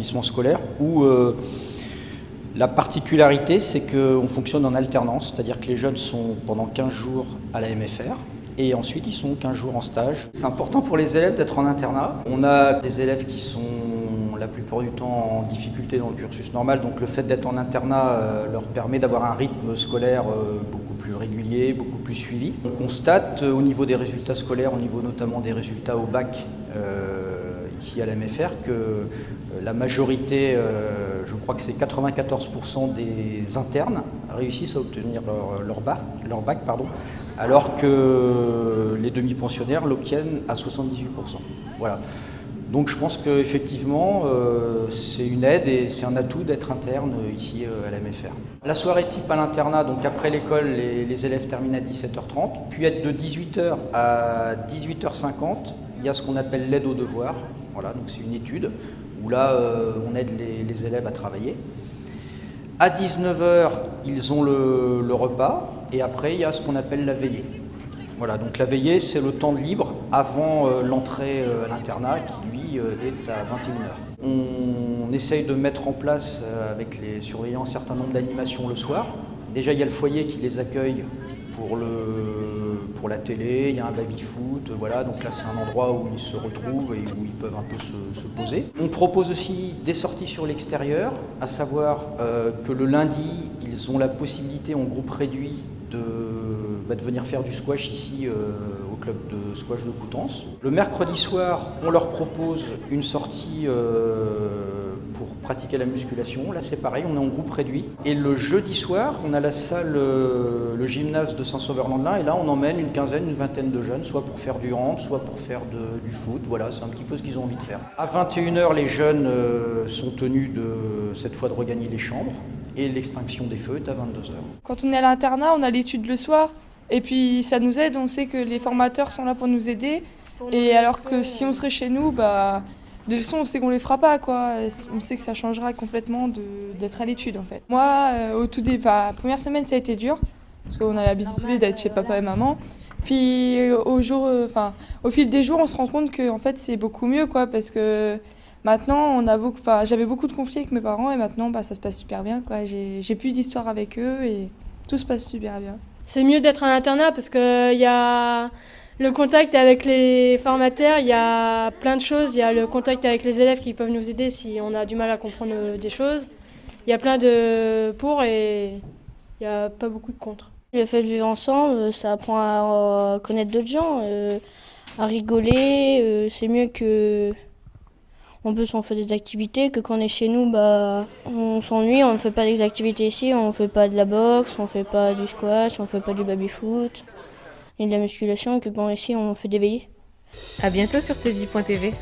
établissement scolaire où la particularité, c'est qu'on fonctionne en alternance, c'est-à-dire que les jeunes sont pendant 15 jours à la MFR et ensuite ils sont 15 jours en stage. C'est important pour les élèves d'être en internat. On a des élèves qui sont la plupart du temps en difficulté dans le cursus normal, donc le fait d'être en internat leur permet d'avoir un rythme scolaire beaucoup plus régulier, beaucoup plus suivi. On constate au niveau des résultats scolaires, au niveau notamment des résultats au bac, ici à la MFR, que la majorité, je crois que c'est 94% des internes réussissent à obtenir leur bac, alors que les demi-pensionnaires l'obtiennent à 78%. Voilà. Donc je pense qu'effectivement, c'est une aide et c'est un atout d'être interne ici à la MFR. La soirée type à l'internat, donc après l'école, les élèves terminent à 17h30, puis de 18h à 18h50, il y a ce qu'on appelle l'aide aux devoirs. Voilà, donc c'est une étude où là, on aide les élèves à travailler. À 19h, ils ont le repas et après, il y a ce qu'on appelle la veillée. Voilà, donc la veillée, c'est le temps de libre avant l'entrée à l'internat qui, lui, est à 21h. On essaye de mettre en place avec les surveillants un certain nombre d'animations le soir. Déjà, il y a le foyer qui les accueille pour la télé, il y a un baby-foot, voilà, donc là c'est un endroit où ils se retrouvent et où ils peuvent un peu se poser. On propose aussi des sorties sur l'extérieur, à savoir que le lundi, ils ont la possibilité en groupe réduit de venir faire du squash ici au club de squash de Coutances. Le mercredi soir, on leur propose une sortie pour pratiquer la musculation. Là c'est pareil, on est en groupe réduit. Et le jeudi soir, on a la salle, le gymnase de Saint-Sauveur-Landelin, et là on emmène une quinzaine, une vingtaine de jeunes, soit pour faire du hand, soit pour faire du foot. Voilà, c'est un petit peu ce qu'ils ont envie de faire. À 21h, les jeunes sont tenus cette fois de regagner les chambres, et l'extinction des feux est à 22h. Quand on est à l'internat, on a l'étude le soir, et puis ça nous aide, on sait que les formateurs sont là pour nous aider, et alors que si on serait chez nous, les leçons, on sait qu'on les fera pas, quoi. On sait que ça changera complètement d'être à l'étude, en fait. Moi, au tout début, la première semaine, ça a été dur, parce qu'on a l'habitude d'être chez papa et maman. Puis au fil des jours, on se rend compte que en fait, c'est beaucoup mieux, quoi, parce que maintenant, j'avais beaucoup de conflits avec mes parents, et maintenant, ça se passe super bien, quoi. J'ai plus d'histoire avec eux, et tout se passe super bien. C'est mieux d'être en internat parce qu'il y a le contact avec les formateurs, il y a plein de choses. Il y a le contact avec les élèves qui peuvent nous aider si on a du mal à comprendre des choses. Il y a plein de pour et il n'y a pas beaucoup de contre. Le fait de vivre ensemble, ça apprend à connaître d'autres gens, à rigoler. C'est mieux que... En plus, on fait des activités que quand on est chez nous, on s'ennuie, on ne fait pas des activités ici, on ne fait pas de la boxe, on ne fait pas du squash, on ne fait pas du baby-foot, et de la musculation, que quand ici, on fait des veillées. À bientôt sur tvie.tv.